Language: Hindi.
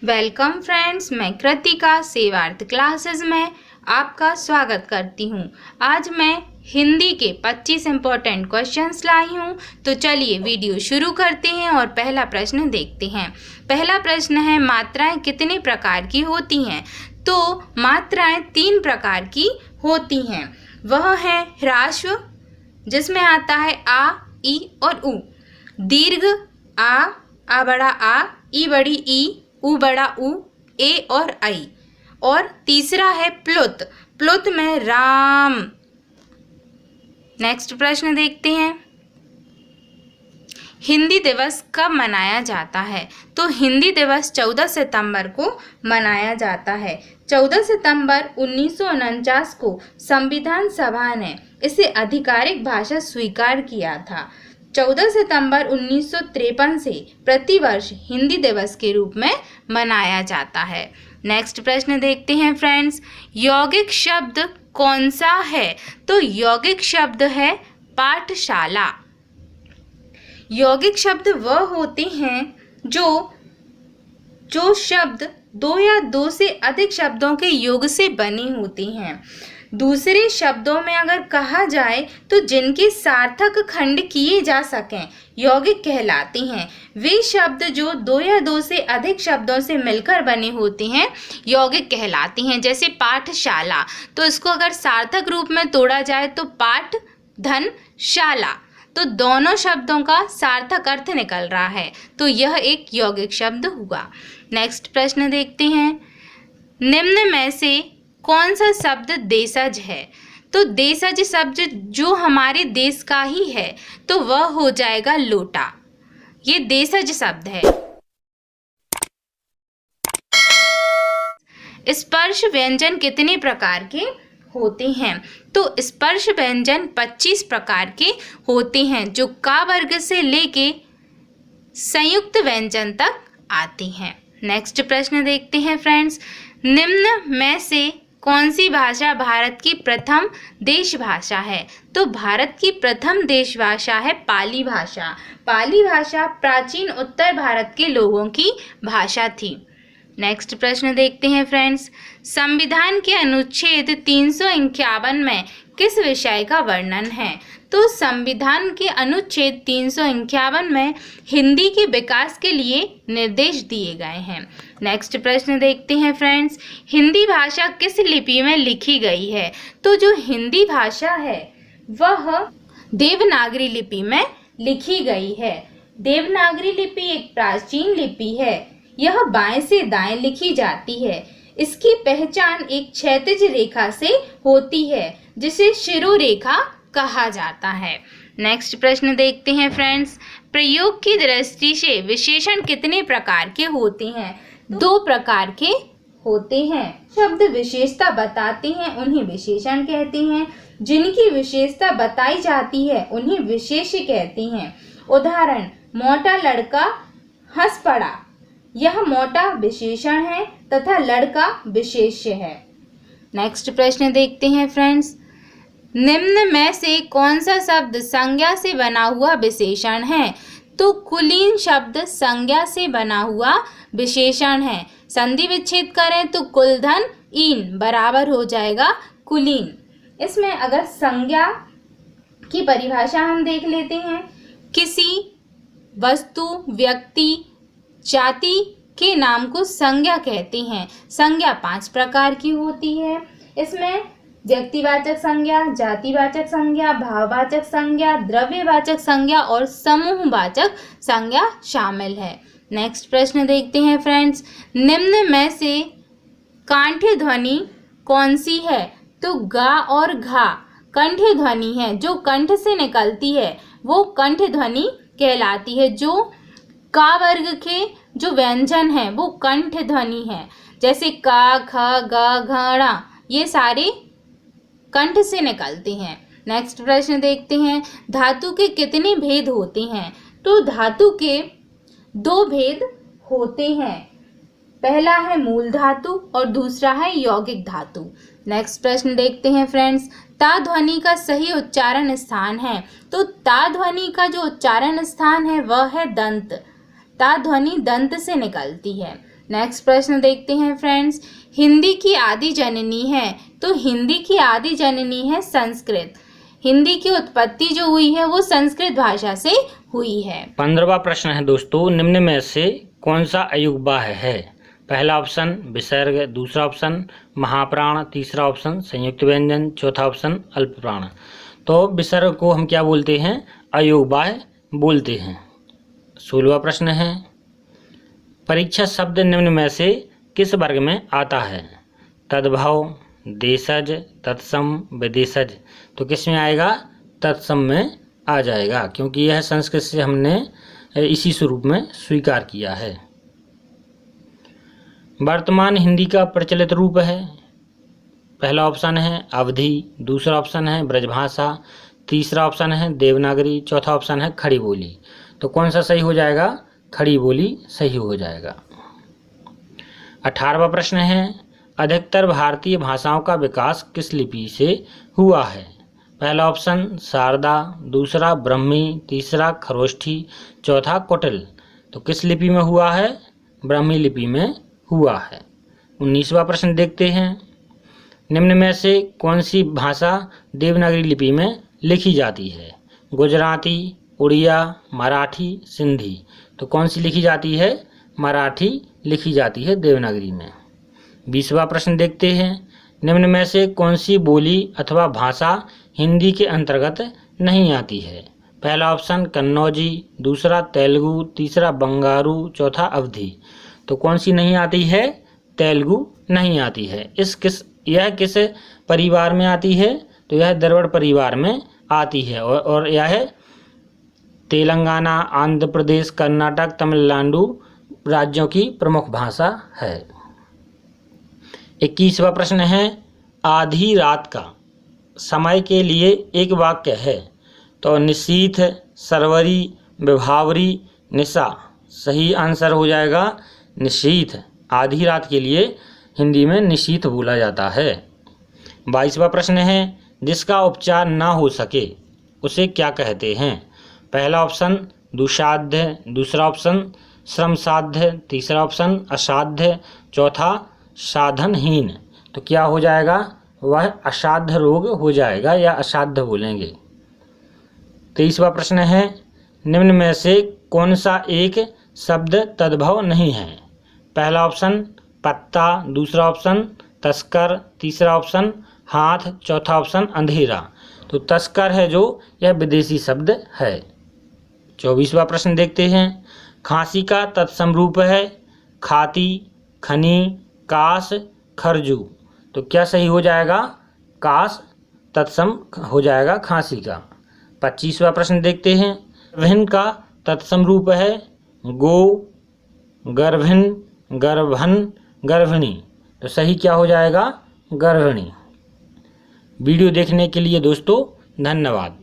वेलकम फ्रेंड्स, मैं कृतिका सेवार्थ क्लासेस में आपका स्वागत करती हूँ। आज मैं हिंदी के 25 इम्पोर्टेंट क्वेश्चंस लाई हूँ। तो चलिए वीडियो शुरू करते हैं और पहला प्रश्न देखते हैं। पहला प्रश्न है, मात्राएं कितने प्रकार की होती हैं? तो मात्राएं 3 प्रकार की होती हैं। वह है ह्रास्व, जिसमें आता है आ, ई और उ। दीर्घ आ बड़ा आ, ई बड़ी ई, उ बड़ा उ, ए और आई। और तीसरा है प्लुत, प्लुत में राम। नेक्स्ट प्रश्न देखते हैं, हिंदी दिवस कब मनाया जाता है? तो हिंदी दिवस 14 सितंबर को मनाया जाता है। 14 सितंबर 1949 को संविधान सभा ने इसे आधिकारिक भाषा स्वीकार किया था। 14 सितंबर 1953 से प्रतिवर्ष हिंदी दिवस के रूप में मनाया जाता है। नेक्स्ट प्रश्न देखते हैं फ्रेंड्स, यौगिक शब्द कौन सा है? तो यौगिक शब्द है पाठशाला। यौगिक शब्द वह होते हैं जो शब्द 2 या 2 से अधिक शब्दों के योग से बनी होती हैं। दूसरे शब्दों में अगर कहा जाए तो जिनके सार्थक खंड किए जा सकें यौगिक कहलाते हैं। वे शब्द जो 2 या 2 से अधिक शब्दों से मिलकर बने होते हैं यौगिक कहलाते हैं। जैसे पाठशाला, तो इसको अगर सार्थक रूप में तोड़ा जाए तो पाठ धन शाला, तो दोनों शब्दों का सार्थक अर्थ निकल रहा है, तो यह एक यौगिक शब्द हुआ। नेक्स्ट प्रश्न देखते हैं, निम्न में से कौन सा शब्द देशज है? तो देशज शब्द जो हमारे देश का ही है तो वह हो जाएगा लोटा। ये देशज शब्द है। स्पर्श व्यंजन कितने प्रकार के होते हैं? तो स्पर्श व्यंजन 25 प्रकार के होते हैं, जो का वर्ग से लेके संयुक्त व्यंजन तक आते हैं। नेक्स्ट प्रश्न देखते हैं फ्रेंड्स, निम्न में से कौन सी भाषा भारत की प्रथम देश भाषा है? तो भारत की प्रथम देश भाषा है पाली भाषा। पाली भाषा प्राचीन उत्तर भारत के लोगों की भाषा थी। नेक्स्ट प्रश्न देखते हैं फ्रेंड्स, संविधान के अनुच्छेद 351 में किस विषय का वर्णन है? तो संविधान के अनुच्छेद 351 में हिंदी के विकास के लिए निर्देश दिए गए हैं। नेक्स्ट प्रश्न देखते हैं फ्रेंड्स, हिंदी भाषा किस लिपि में लिखी गई है? तो जो हिंदी भाषा है वह देवनागरी लिपि में लिखी गई है। देवनागरी लिपि एक प्राचीन लिपि है। यह बाएं से दाएं लिखी जाती है। इसकी पहचान एक क्षैतिज रेखा से होती है, जिसे शिरोरेखा कहा जाता है। नेक्स्ट प्रश्न देखते हैं फ्रेंड्स, प्रयोग की दृष्टि से विशेषण कितने प्रकार के होते हैं? 2 प्रकार के होते हैं। शब्द विशेषता बताते हैं उन्हें विशेषण कहते हैं। जिनकी विशेषता बताई जाती है उन्हें विशेष्य कहते हैं। उदाहरण, मोटा लड़का हंस पड़ा, यह मोटा विशेषण है तथा लड़का विशेष्य है। नेक्स्ट प्रश्न देखते हैं फ्रेंड्स, निम्न में से कौन सा शब्द संज्ञा से बना हुआ विशेषण है? तो कुलीन शब्द संज्ञा से बना हुआ विशेषण है। संधि विच्छेद करें तो कुलधन ईन बराबर हो जाएगा कुलीन। इसमें अगर संज्ञा की परिभाषा हम देख लेते हैं, किसी वस्तु, व्यक्ति, जाति के नाम को संज्ञा कहते हैं। संज्ञा 5 प्रकार की होती है। इसमें व्यक्तिवाचक संज्ञा, जातिवाचक संज्ञा, भाववाचक संज्ञा, द्रव्यवाचक संज्ञा और समूहवाचक संज्ञा शामिल है। नेक्स्ट प्रश्न देखते हैं फ्रेंड्स, निम्न में से कांठ्य ध्वनि कौन सी है? तो गा और घा कंठ्य ध्वनि है। जो कंठ से निकलती है वो कंठ्य ध्वनि कहलाती है। जो का वर्ग के जो व्यंजन है वो कंठ ध्वनि है। जैसे का, ख, ग, घ, ङ, ये सारे कंठ से निकलते हैं। नेक्स्ट प्रश्न देखते हैं, धातु के कितने भेद होते हैं? तो धातु के 2 भेद होते हैं। पहला है मूल धातु और दूसरा है यौगिक धातु। नेक्स्ट प्रश्न देखते हैं फ्रेंड्स, ता ध्वनि का सही उच्चारण स्थान है? तो ता ध्वनि का जो उच्चारण स्थान है वह है दंत। ता ध्वनि दंत से निकलती है। नेक्स्ट प्रश्न देखते हैं फ्रेंड्स, हिंदी की आदि जननी है, तो हिंदी की आदि जननी है संस्कृत। हिंदी की उत्पत्ति जो हुई है वो संस्कृत भाषा से हुई है। 15वां प्रश्न है दोस्तों, निम्न में से कौन सा अयुग्बाह्य है? पहला ऑप्शन विसर्ग, दूसरा ऑप्शन महाप्राण, तीसरा ऑप्शन संयुक्त व्यंजन, चौथा ऑप्शन अल्पप्राण। तो विसर्ग को हम क्या बोलते हैं? अयुग्बाह्य बोलते हैं। 16वां प्रश्न है, परीक्षा शब्द निम्न में से किस वर्ग में आता है? तद्भव, देशज, तत्सम, विदेशज। तो किस में आएगा? तत्सम में आ जाएगा, क्योंकि यह संस्कृत से हमने इसी स्वरूप में स्वीकार किया है। वर्तमान हिंदी का प्रचलित रूप है, पहला ऑप्शन है अवधी, दूसरा ऑप्शन है ब्रजभाषा, तीसरा ऑप्शन है देवनागरी, चौथा ऑप्शन है खड़ी बोली। तो कौन सा सही हो जाएगा? खड़ी बोली सही हो जाएगा। 18वां प्रश्न है, अधिकतर भारतीय भाषाओं का विकास किस लिपि से हुआ है? पहला ऑप्शन शारदा, दूसरा ब्रह्मी, तीसरा खरोष्ठी, चौथा कुटिल। तो किस लिपि में हुआ है? ब्रह्मी लिपि में हुआ है। 19वां प्रश्न देखते हैं, निम्न में से कौन सी भाषा देवनागरी लिपि में लिखी जाती है? गुजराती, उड़िया, मराठी, सिंधी। तो कौन सी लिखी जाती है? मराठी लिखी जाती है देवनागरी में। 20वां प्रश्न देखते हैं, निम्न में से कौन सी बोली अथवा भाषा हिंदी के अंतर्गत नहीं आती है? पहला ऑप्शन कन्नौजी, दूसरा तेलुगु, तीसरा बंगारू, चौथा अवधी। तो कौन सी नहीं आती है? तेलुगु नहीं आती है। यह किस परिवार में आती है? तो यह द्रविड़ परिवार में आती है और यह तेलंगाना, आंध्र प्रदेश, कर्नाटक, तमिलनाडु राज्यों की प्रमुख भाषा है। 21वां प्रश्न है, आधी रात का समय के लिए एक वाक्य है। तो निशीथ, सरवरी, विभावरी, निशा। सही आंसर हो जाएगा निशीथ। आधी रात के लिए हिंदी में निशीथ बोला जाता है। 22वां प्रश्न है, जिसका उपचार ना हो सके उसे क्या कहते हैं? पहला ऑप्शन दुसाध्य, दूसरा ऑप्शन श्रमसाध्य, तीसरा ऑप्शन असाध्य, चौथा साधनहीन। तो क्या हो जाएगा? वह असाध्य रोग हो जाएगा या असाध्य बोलेंगे। 23वां प्रश्न है, निम्न में से कौन सा एक शब्द तद्भव नहीं है? पहला ऑप्शन पत्ता, दूसरा ऑप्शन तस्कर, तीसरा ऑप्शन हाथ, चौथा ऑप्शन अंधेरा। तो तस्कर है जो, यह विदेशी शब्द है। 24वां प्रश्न देखते हैं, खांसी का तत्सम रूप है खाती, खनी, कास, खरजू। तो क्या सही हो जाएगा? कास तत्सम हो जाएगा खांसी का। 25वां प्रश्न देखते हैं, गर्भिन का तत्सम रूप है गो, गर्भिन, गर्भन, गर्भिणी। तो सही क्या हो जाएगा? गर्भिणी। वीडियो देखने के लिए दोस्तों धन्यवाद।